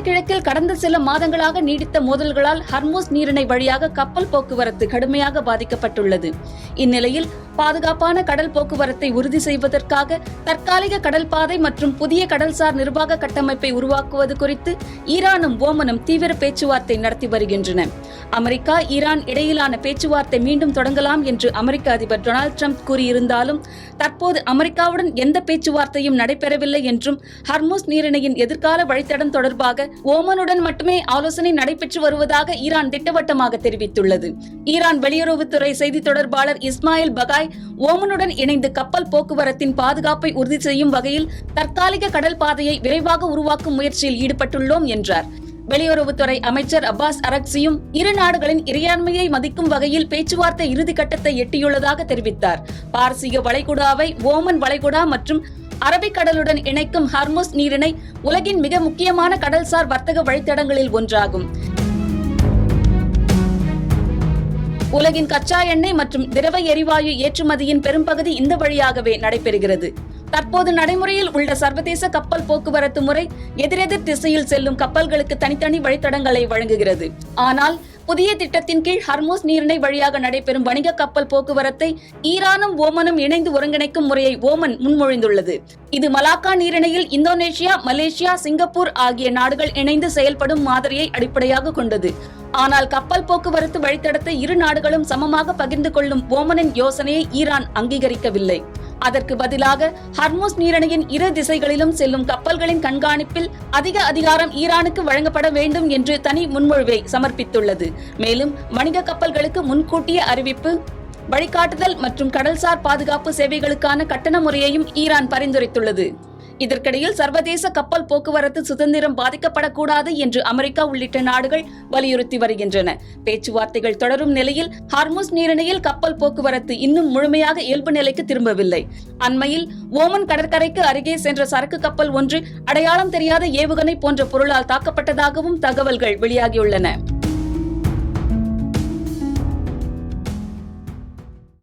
கிழக்கில் கடந்த சில மாதங்களாக நீடித்த மோதல்களால் ஹர்முஸ் நீரிணை வழியாக கப்பல் போக்குவரத்து கடுமையாக பாதிக்கப்பட்டுள்ளது. இந்நிலையில் பாதுகாப்பான கடல் போக்குவரத்தை உறுதி செய்வதற்காக தற்காலிக கடல் பாதை மற்றும் புதிய கடல்சார் நிர்வாக கட்டமைப்பை உருவாக்குவது குறித்து ஈரானும் ஓமனும் தீவிர பேச்சுவார்த்தை நடத்தி வருகின்றன. அமெரிக்கா ஈரான் இடையிலான பேச்சுவார்த்தை மீண்டும் தொடங்கலாம் என்று அமெரிக்க அதிபர் டொனால்டு டிரம்ப் கூறியிருந்தாலும் தற்போது அமெரிக்காவுடன் எந்த பேச்சுவார்த்தையும் நடைபெறவில்லை என்றும் ஹர்முஸ் நீரிணையின் எதிர்கால வழித்தடம் தொடர்பாக ஓமனுடன் மட்டுமே ஆலோசனை நடைபெற்று வருவதாக ஈரான் திட்டவட்டமாக தெரிவித்துள்ளது. ஈரான் வெளியுறவுத்துறை செய்தி தொடர்பாளர் இஸ்மாயில் பகாய் ஓமனுடன் இணைந்து கப்பல் போக்குவரத்தின் பாதுகாப்பை உறுதி செய்யும் வகையில் தற்காலிக கடல் பாதையை விரைவாக உருவாக்கும் முயற்சியில் ஈடுபட்டுள்ளோம் என்றார். வெளியுறவுத்துறை அமைச்சர் அப்பாஸ் அரக்சியும் இரு நாடுகளின் இறையாண்மையை மதிக்கும் வகையில் பேச்சுவார்த்தை இறுதிக்கட்டத்தை எட்டியுள்ளதாக தெரிவித்தார். பார்சிய வளைகுடாவை ஓமன் வளைகுடா மற்றும் அரபிக்கடலுடன் இணைக்கும் ஹர்முஸ் நீரிணை உலகின் மிக முக்கியமான கடல்சார் வர்த்தக வழித்தடங்களில் ஒன்றாகும். உலகின் கச்சா எண்ணெய் மற்றும் திரவ எரிவாயு ஏற்றுமதியின் பெரும்பகுதி இந்த வழியாகவே நடைபெறுகிறது. தற்போது நடைமுறையில் உள்ள சர்வதேச கப்பல் போக்குவரத்து முறை எதிரெதிர் திசையில் செல்லும் கப்பல்களுக்கு தனித்தனி வழித்தடங்களை வழங்குகிறது. ஆனால் புதிய திட்டத்தின் கீழ் ஹர்முஸ் நீரிணை வழியாக நடைபெறும் வணிக கப்பல் போக்குவரத்தை ஈரானும் ஓமனும் இணைந்து ஒருங்கிணைக்கும் முறையை ஓமன் முன்மொழிந்துள்ளது. இது மலாக்கா நீரிணையில் இந்தோனேஷியா, மலேசியா, சிங்கப்பூர் ஆகிய நாடுகள் இணைந்து செயல்படும் மாதிரியை அடிப்படையாக கொண்டது. ஆனால் கப்பல் போக்குவரத்து வழித்தடத்தை இரு நாடுகளும் சமமாக பகிர்ந்து கொள்ளும் ஓமனின் யோசனையை ஈரான் அங்கீகரிக்கவில்லை. அதற்கு பதிலாக ஹர்முஸ் நீரிணையின் இரு திசைகளிலும் செல்லும் கப்பல்களின் கண்காணிப்பில் அதிக அதிகாரம் ஈரானுக்கு வழங்கப்பட வேண்டும் என்று தனி முன்மொழிவை சமர்ப்பித்துள்ளது. மேலும் வணிக கப்பல்களுக்கு முன்கூட்டிய அறிவிப்பு, வழிகாட்டுதல் மற்றும் கடல்சார் பாதுகாப்பு சேவைகளுக்கான கட்டண முறையையும் ஈரான் பரிந்துரைத்துள்ளது. இதற்கிடையில் சர்வதேச கப்பல் போக்குவரத்து சுதந்திரம் பாதிக்கப்படக்கூடாது என்று அமெரிக்கா உள்ளிட்ட நாடுகள் வலியுறுத்தி வருகின்றன. பேச்சுவார்த்தைகள் தொடரும் நிலையில் ஹர்முஸ் நீரிணையில் கப்பல் போக்குவரத்து இன்னும் முழுமையாக இயல்பு நிலைக்கு திரும்பவில்லை. அண்மையில் ஓமன் கடற்கரைக்கு அருகே சென்ற சரக்கு கப்பல் ஒன்று அடையாளம் தெரியாத ஏவுகணை போன்ற பொருளால் தாக்கப்பட்டதாகவும் தகவல்கள் வெளியாகியுள்ளன.